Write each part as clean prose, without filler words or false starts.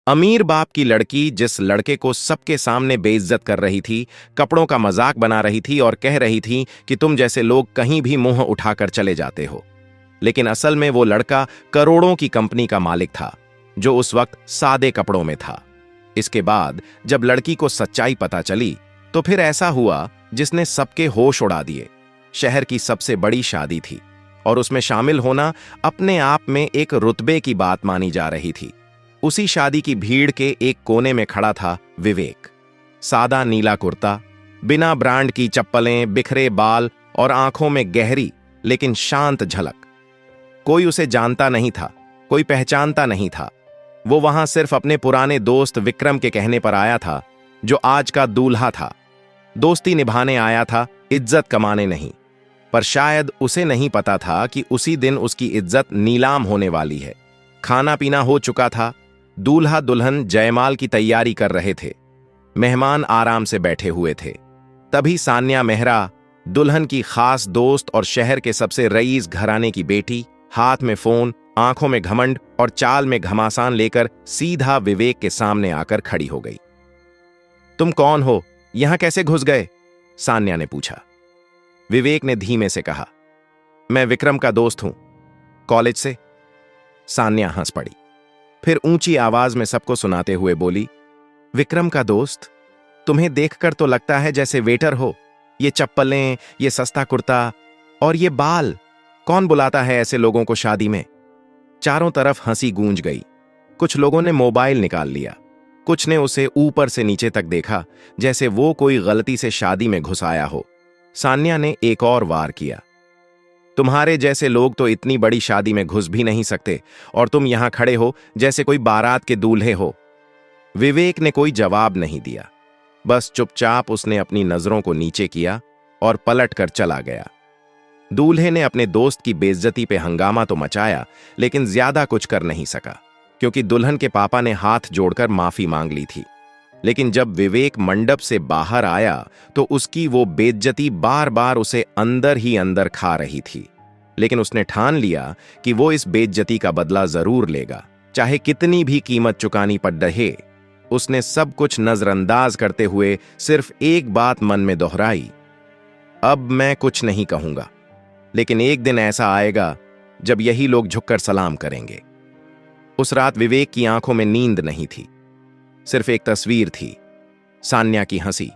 अमीर बाप की लड़की जिस लड़के को सबके सामने बेइज्जत कर रही थी, कपड़ों का मजाक बना रही थी और कह रही थी कि तुम जैसे लोग कहीं भी मुंह उठाकर चले जाते हो। लेकिन असल में वो लड़का करोड़ों की कंपनी का मालिक था, जो उस वक्त सादे कपड़ों में था। इसके बाद जब लड़की को सच्चाई पता चली तो फिर ऐसा हुआ जिसने सबके होश उड़ा दिए। शहर की सबसे बड़ी शादी थी और उसमें शामिल होना अपने आप में एक रुतबे की बात मानी जा रही थी। उसी शादी की भीड़ के एक कोने में खड़ा था विवेक। सादा नीला कुर्ता, बिना ब्रांड की चप्पलें, बिखरे बाल और आंखों में गहरी लेकिन शांत झलक। कोई उसे जानता नहीं था, कोई पहचानता नहीं था। वो वहां सिर्फ अपने पुराने दोस्त विक्रम के कहने पर आया था, जो आज का दूल्हा था। दोस्ती निभाने आया था, इज्जत कमाने नहीं। पर शायद उसे नहीं पता था कि उसी दिन उसकी इज्जत नीलाम होने वाली है। खाना पीना हो चुका था, दूल्हा दुल्हन जयमाल की तैयारी कर रहे थे। मेहमान आराम से बैठे हुए थे। तभी सान्या मेहरा, दुल्हन की खास दोस्त और शहर के सबसे रईस घराने की बेटी, हाथ में फोन, आंखों में घमंड और चाल में घमासान लेकर सीधा विवेक के सामने आकर खड़ी हो गई। तुम कौन हो? यहां कैसे घुस गए? सान्या ने पूछा। विवेक ने धीमे से कहा, मैं विक्रम का दोस्त हूं, कॉलेज से। सान्या हंस पड़ी। फिर ऊंची आवाज में सबको सुनाते हुए बोली, विक्रम का दोस्त? तुम्हें देखकर तो लगता है जैसे वेटर हो। ये चप्पलें, ये सस्ता कुर्ता और ये बाल, कौन बुलाता है ऐसे लोगों को शादी में? चारों तरफ हंसी गूंज गई। कुछ लोगों ने मोबाइल निकाल लिया, कुछ ने उसे ऊपर से नीचे तक देखा, जैसे वो कोई गलती से शादी में घुस आया हो। सान्या ने एक और वार किया, तुम्हारे जैसे लोग तो इतनी बड़ी शादी में घुस भी नहीं सकते और तुम यहां खड़े हो जैसे कोई बारात के दूल्हे हो। विवेक ने कोई जवाब नहीं दिया, बस चुपचाप उसने अपनी नजरों को नीचे किया और पलट कर चला गया। दूल्हे ने अपने दोस्त की बेइज्जती पे हंगामा तो मचाया, लेकिन ज्यादा कुछ कर नहीं सका, क्योंकि दुल्हन के पापा ने हाथ जोड़कर माफी मांग ली थी। लेकिन जब विवेक मंडप से बाहर आया तो उसकी वो बेइज्जती बार बार उसे अंदर ही अंदर खा रही थी। लेकिन उसने ठान लिया कि वो इस बेइज्जती का बदला जरूर लेगा, चाहे कितनी भी कीमत चुकानी पड़ रहे। उसने सब कुछ नजरअंदाज करते हुए सिर्फ एक बात मन में दोहराई, अब मैं कुछ नहीं कहूंगा, लेकिन एक दिन ऐसा आएगा जब यही लोग झुककर सलाम करेंगे। उस रात विवेक की आंखों में नींद नहीं थी, सिर्फ एक तस्वीर थी, सान्या की हंसी,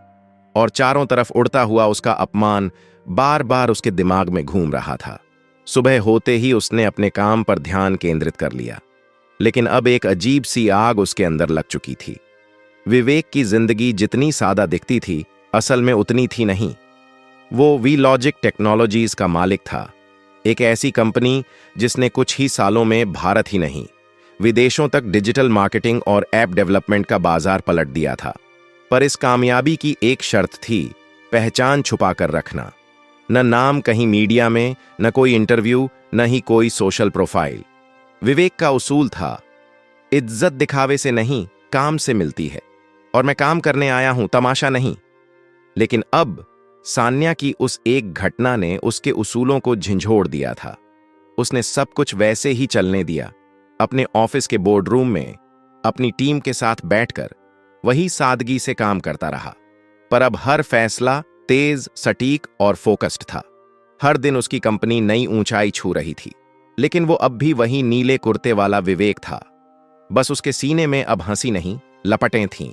और चारों तरफ उड़ता हुआ उसका अपमान बार बार उसके दिमाग में घूम रहा था। सुबह होते ही उसने अपने काम पर ध्यान केंद्रित कर लिया, लेकिन अब एक अजीब सी आग उसके अंदर लग चुकी थी। विवेक की जिंदगी जितनी सादा दिखती थी, असल में उतनी थी नहीं। वो वी-लॉजिक टेक्नोलॉजीज का मालिक था, एक ऐसी कंपनी जिसने कुछ ही सालों में भारत ही नहीं, विदेशों तक डिजिटल मार्केटिंग और ऐप डेवलपमेंट का बाजार पलट दिया था। पर इस कामयाबी की एक शर्त थी, पहचान छुपा कर रखना। न नाम कहीं मीडिया में, न कोई इंटरव्यू, न ही कोई सोशल प्रोफाइल। विवेक का उसूल था, इज्जत दिखावे से नहीं, काम से मिलती है, और मैं काम करने आया हूं, तमाशा नहीं। लेकिन अब सान्या की उस एक घटना ने उसके उसूलों को झंझोड़ दिया था। उसने सब कुछ वैसे ही चलने दिया, अपने ऑफिस के बोर्डरूम में अपनी टीम के साथ बैठकर वही सादगी से काम करता रहा। पर अब हर फैसला तेज, सटीक और फोकस्ड था। हर दिन उसकी कंपनी नई ऊंचाई छू रही थी, लेकिन वो अब भी वही नीले कुर्ते वाला विवेक था। बस उसके सीने में अब हंसी नहीं, लपटें थीं।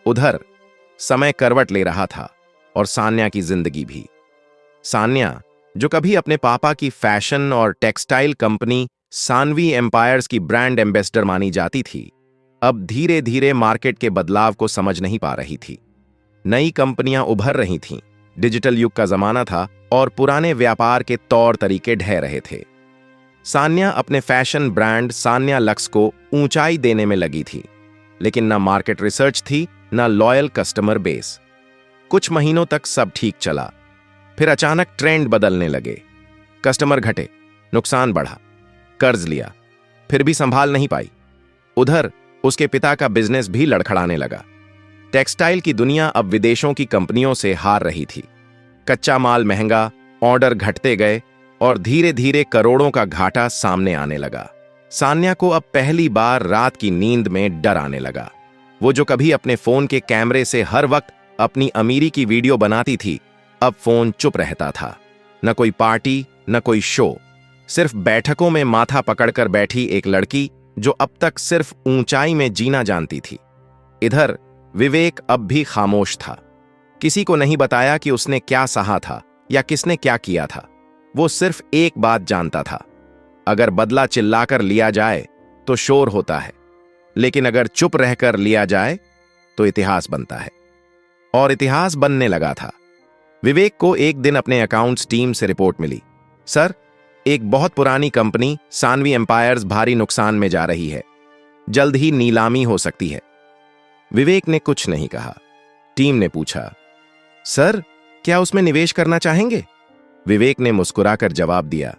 उधर समय करवट ले रहा था और सान्या की जिंदगी भी। सान्या, जो कभी अपने पापा की फैशन और टेक्सटाइल कंपनी सानवी एम्पायर्स की ब्रांड एम्बेसडर मानी जाती थी, अब धीरे धीरे मार्केट के बदलाव को समझ नहीं पा रही थी। नई कंपनियां उभर रही थीं, डिजिटल युग का जमाना था और पुराने व्यापार के तौर तरीके ढह रहे थे। सान्या अपने फैशन ब्रांड सान्या लक्स को ऊंचाई देने में लगी थी, लेकिन ना मार्केट रिसर्च थी, ना लॉयल कस्टमर बेस। कुछ महीनों तक सब ठीक चला, फिर अचानक ट्रेंड बदलने लगे। कस्टमर घटे, नुकसान बढ़ा, कर्ज लिया, फिर भी संभाल नहीं पाई। उधर उसके पिता का बिजनेस भी लड़खड़ाने लगा। टेक्सटाइल की दुनिया अब विदेशों की कंपनियों से हार रही थी। कच्चा माल महंगा, ऑर्डर घटते गए और धीरे धीरे करोड़ों का घाटा सामने आने लगा। सान्या को अब पहली बार रात की नींद में डर आने लगा। वो जो कभी अपने फोन के कैमरे से हर वक्त अपनी अमीरी की वीडियो बनाती थी, अब फोन चुप रहता था। न कोई पार्टी, न कोई शो, सिर्फ बैठकों में माथा पकड़कर बैठी एक लड़की जो अब तक सिर्फ ऊंचाई में जीना जानती थी। इधर विवेक अब भी खामोश था। किसी को नहीं बताया कि उसने क्या सहा था या किसने क्या किया था। वो सिर्फ एक बात जानता था, अगर बदला चिल्लाकर लिया जाए तो शोर होता है, लेकिन अगर चुप रहकर लिया जाए तो इतिहास बनता है। और इतिहास बनने लगा था। विवेक को एक दिन अपने अकाउंट्स टीम से रिपोर्ट मिली, सर, एक बहुत पुरानी कंपनी सानवी एम्पायर्स भारी नुकसान में जा रही है, जल्द ही नीलामी हो सकती है। विवेक ने कुछ नहीं कहा। टीम ने पूछा, सर, क्या उसमें निवेश करना चाहेंगे? विवेक ने मुस्कुराकर जवाब दिया,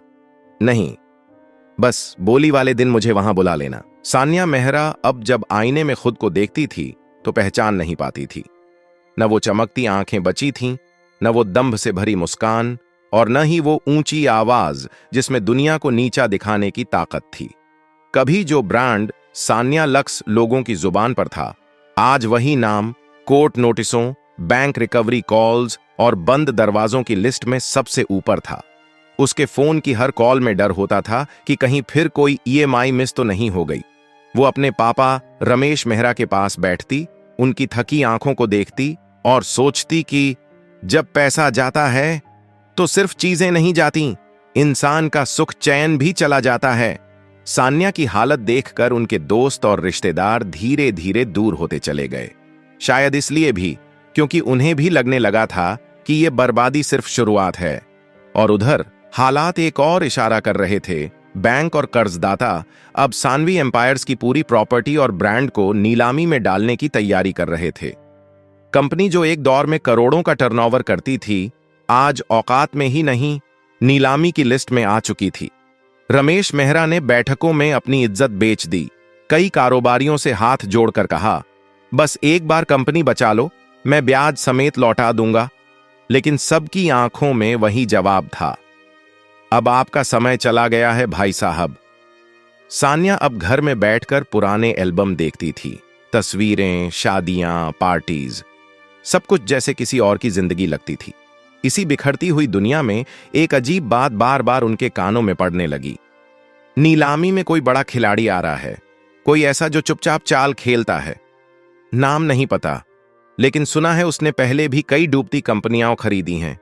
नहीं, बस बोली वाले दिन मुझे वहां बुला लेना। सान्या मेहरा अब जब आईने में खुद को देखती थी तो पहचान नहीं पाती थी। न वो चमकती आंखें बची थीं, न वो दंभ से भरी मुस्कान, और न ही वो ऊंची आवाज जिसमें दुनिया को नीचा दिखाने की ताकत थी। कभी जो ब्रांड सान्या लक्स लोगों की जुबान पर था, आज वही नाम कोर्ट नोटिसों, बैंक रिकवरी कॉल्स और बंद दरवाजों की लिस्ट में सबसे ऊपर था। उसके फोन की हर कॉल में डर होता था कि कहीं फिर कोई ईएमआई मिस तो नहीं हो गई। वो अपने पापा रमेश मेहरा के पास बैठती, उनकी थकी आंखों को देखती और सोचती कि जब पैसा जाता है तो सिर्फ चीजें नहीं जाती, इंसान का सुख चैन भी चला जाता है। सान्या की हालत देखकर उनके दोस्त और रिश्तेदार धीरे धीरे दूर होते चले गए। शायद इसलिए भी क्योंकि उन्हें भी लगने लगा था कि यह बर्बादी सिर्फ शुरुआत है। और उधर हालात एक और इशारा कर रहे थे। बैंक और कर्जदाता अब सानवी एम्पायर्स की पूरी प्रॉपर्टी और ब्रांड को नीलामी में डालने की तैयारी कर रहे थे। कंपनी जो एक दौर में करोड़ों का टर्नओवर करती थी, आज औकात में ही नहीं, नीलामी की लिस्ट में आ चुकी थी। रमेश मेहरा ने बैठकों में अपनी इज्जत बेच दी। कई कारोबारियों से हाथ जोड़कर कहा, बस एक बार कंपनी बचा लो, मैं ब्याज समेत लौटा दूंगा। लेकिन सबकी आंखों में वही जवाब था, अब आपका समय चला गया है भाई साहब। सान्या अब घर में बैठकर पुराने एल्बम देखती थी। तस्वीरें, शादियां, पार्टीज, सब कुछ जैसे किसी और की जिंदगी लगती थी। इसी बिखरती हुई दुनिया में एक अजीब बात बार बार उनके कानों में पड़ने लगी। नीलामी में कोई बड़ा खिलाड़ी आ रहा है, कोई ऐसा जो चुपचाप चाल खेलता है। नाम नहीं पता, लेकिन सुना है उसने पहले भी कई डूबती कंपनियां खरीदी हैं।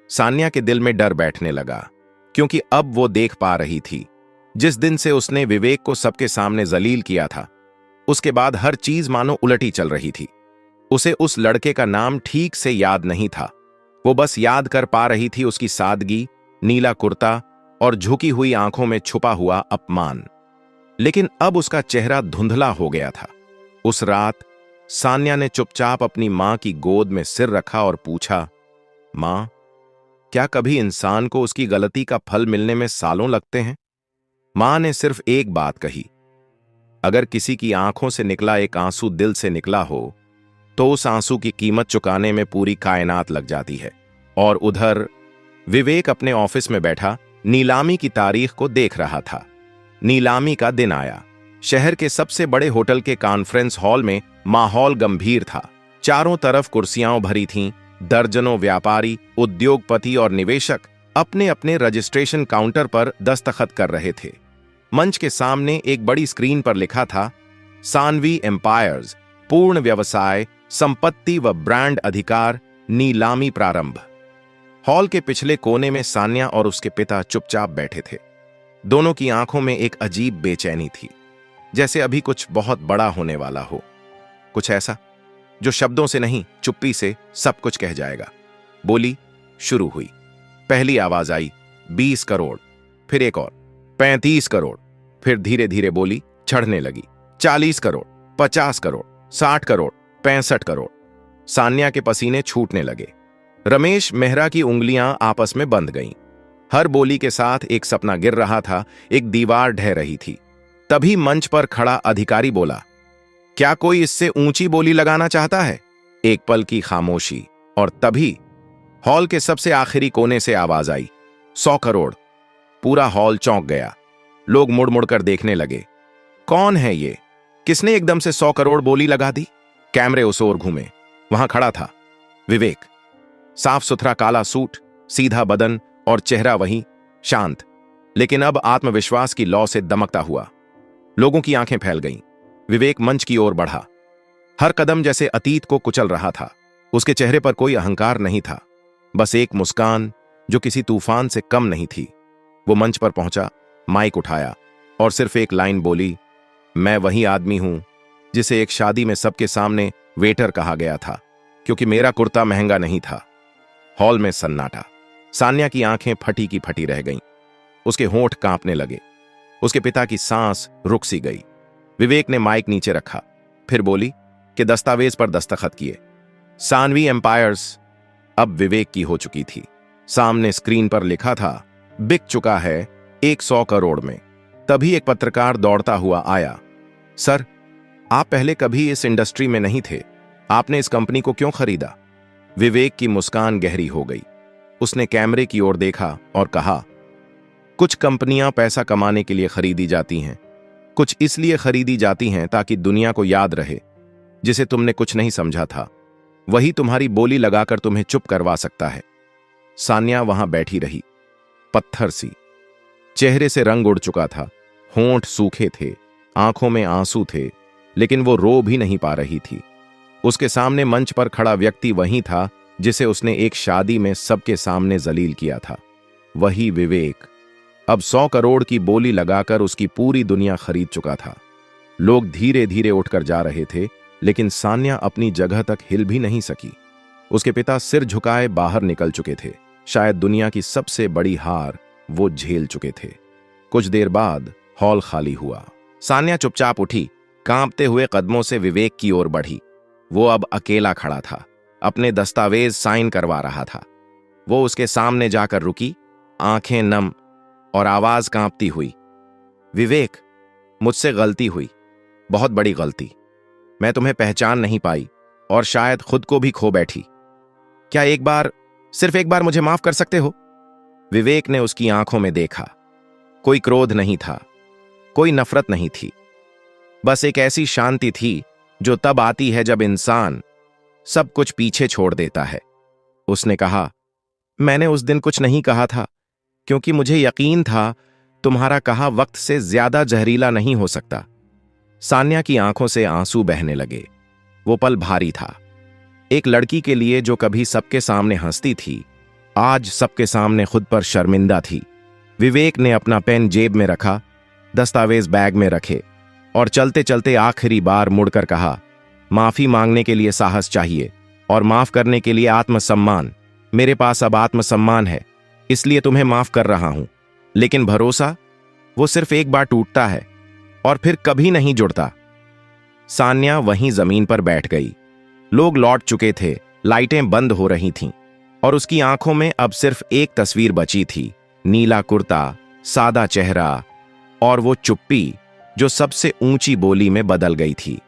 सान्या के दिल में डर बैठने लगा, क्योंकि अब वो देख पा रही थी, जिस दिन से उसने विवेक को सबके सामने जलील किया था, उसके बाद हर चीज मानो उलटी चल रही थी। उसे उस लड़के का नाम ठीक से याद नहीं था। वो बस याद कर पा रही थी उसकी सादगी, नीला कुर्ता और झुकी हुई आंखों में छुपा हुआ अपमान। लेकिन अब उसका चेहरा धुंधला हो गया था। उस रात सान्या ने चुपचाप अपनी मां की गोद में सिर रखा और पूछा, मां, क्या कभी इंसान को उसकी गलती का फल मिलने में सालों लगते हैं? मां ने सिर्फ एक बात कही, अगर किसी की आंखों से निकला एक आंसू दिल से निकला हो तो उस आंसू की कीमत चुकाने में पूरी कायनात लग जाती है। और उधर विवेक अपने ऑफिस में बैठा नीलामी की तारीख को देख रहा था। नीलामी का दिन आया। शहर के सबसे बड़े होटल के कॉन्फ्रेंस हॉल में माहौल गंभीर था। चारों तरफ कुर्सियां भरी थीं। दर्जनों व्यापारी, उद्योगपति और निवेशक अपने अपने रजिस्ट्रेशन काउंटर पर दस्तखत कर रहे थे। मंच के सामने एक बड़ी स्क्रीन पर लिखा था, सानवी एम्पायर्स, पूर्ण व्यवसाय, संपत्ति व ब्रांड अधिकार, नीलामी प्रारंभ। हॉल के पिछले कोने में सान्या और उसके पिता चुपचाप बैठे थे। दोनों की आंखों में एक अजीब बेचैनी थी, जैसे अभी कुछ बहुत बड़ा होने वाला हो, कुछ ऐसा जो शब्दों से नहीं, चुप्पी से सब कुछ कह जाएगा। बोली शुरू हुई। पहली आवाज आई, 20 करोड़, फिर एक और 35 करोड़, फिर धीरे धीरे बोली चढ़ने लगी, 40 करोड़, 50 करोड़, 60 करोड़, 65 करोड़। सान्या के पसीने छूटने लगे। रमेश मेहरा की उंगलियां आपस में बंध गईं। हर बोली के साथ एक सपना गिर रहा था, एक दीवार ढह रही थी। तभी मंच पर खड़ा अधिकारी बोला, क्या कोई इससे ऊंची बोली लगाना चाहता है? एक पल की खामोशी, और तभी हॉल के सबसे आखिरी कोने से आवाज आई, 100 करोड़। पूरा हॉल चौंक गया। लोग मुड़ मुड़ कर देखने लगे। कौन है ये? किसने एकदम से 100 करोड़ बोली लगा दी? कैमरे उस ओर घूमे। वहां खड़ा था विवेक, साफ सुथरा काला सूट, सीधा बदन और चेहरा वही शांत, लेकिन अब आत्मविश्वास की लौ से दमकता हुआ। लोगों की आंखें फैल गईं। विवेक मंच की ओर बढ़ा। हर कदम जैसे अतीत को कुचल रहा था। उसके चेहरे पर कोई अहंकार नहीं था, बस एक मुस्कान जो किसी तूफान से कम नहीं थी। वो मंच पर पहुंचा, माइक उठाया और सिर्फ एक लाइन बोली, मैं वही आदमी हूं जिसे एक शादी में सबके सामने वेटर कहा गया था, क्योंकि मेरा कुर्ता महंगा नहीं था। हॉल में सन्नाटा। सान्या की आंखें फटी की फटी रह गईं। उसके होंठ कांपने लगे। उसके पिता की सांस रुक सी गई। विवेक ने माइक नीचे रखा, फिर बोली कि दस्तावेज पर दस्तखत किए। सानवी एम्पायर्स अब विवेक की हो चुकी थी। सामने स्क्रीन पर लिखा था, बिक चुका है 100 करोड़ में। तभी एक पत्रकार दौड़ता हुआ आया। सर, आप पहले कभी इस इंडस्ट्री में नहीं थे, आपने इस कंपनी को क्यों खरीदा? विवेक की मुस्कान गहरी हो गई। उसने कैमरे की ओर देखा और कहा, कुछ कंपनियां पैसा कमाने के लिए खरीदी जाती हैं, कुछ इसलिए खरीदी जाती हैं ताकि दुनिया को याद रहे। जिसे तुमने कुछ नहीं समझा था, वही तुम्हारी बोली लगाकर तुम्हें चुप करवा सकता है। सान्या वहां बैठी रही, पत्थर सी। चेहरे से रंग उड़ चुका था, होंठ सूखे थे, आंखों में आंसू थे, लेकिन वो रो भी नहीं पा रही थी। उसके सामने मंच पर खड़ा व्यक्ति वही था जिसे उसने एक शादी में सबके सामने जलील किया था। वही विवेक अब 100 करोड़ की बोली लगाकर उसकी पूरी दुनिया खरीद चुका था। लोग धीरे धीरे उठकर जा रहे थे, लेकिन सान्या अपनी जगह तक हिल भी नहीं सकी। उसके पिता सिर झुकाए बाहर निकल चुके थे। शायद दुनिया की सबसे बड़ी हार वो झेल चुके थे। कुछ देर बाद हॉल खाली हुआ। सान्या चुपचाप उठी, कांपते हुए कदमों से विवेक की ओर बढ़ी। वो अब अकेला खड़ा था, अपने दस्तावेज साइन करवा रहा था। वो उसके सामने जाकर रुकी, आंखें नम और आवाज कांपती हुई, विवेक, मुझसे गलती हुई, बहुत बड़ी गलती। मैं तुम्हें पहचान नहीं पाई और शायद खुद को भी खो बैठी। क्या एक बार, सिर्फ एक बार मुझे माफ कर सकते हो? विवेक ने उसकी आंखों में देखा। कोई क्रोध नहीं था, कोई नफरत नहीं थी, बस एक ऐसी शांति थी जो तब आती है जब इंसान सब कुछ पीछे छोड़ देता है। उसने कहा, मैंने उस दिन कुछ नहीं कहा था, क्योंकि मुझे यकीन था तुम्हारा कहा वक्त से ज्यादा जहरीला नहीं हो सकता। सान्या की आंखों से आंसू बहने लगे। वो पल भारी था। एक लड़की के लिए जो कभी सबके सामने हंसती थी, आज सबके सामने खुद पर शर्मिंदा थी। विवेक ने अपना पेन जेब में रखा, दस्तावेज बैग में रखे और चलते चलते आखिरी बार मुड़कर कहा, माफी मांगने के लिए साहस चाहिए और माफ करने के लिए आत्मसम्मान। मेरे पास अब आत्मसम्मान है, इसलिए तुम्हें माफ कर रहा हूं। लेकिन भरोसा, वो सिर्फ एक बार टूटता है और फिर कभी नहीं जुड़ता। सान्या वहीं जमीन पर बैठ गई। लोग लौट चुके थे, लाइटें बंद हो रही थीं और उसकी आंखों में अब सिर्फ एक तस्वीर बची थी, नीला कुर्ता, सादा चेहरा और वो चुप्पी जो सबसे ऊंची बोली में बदल गई थी।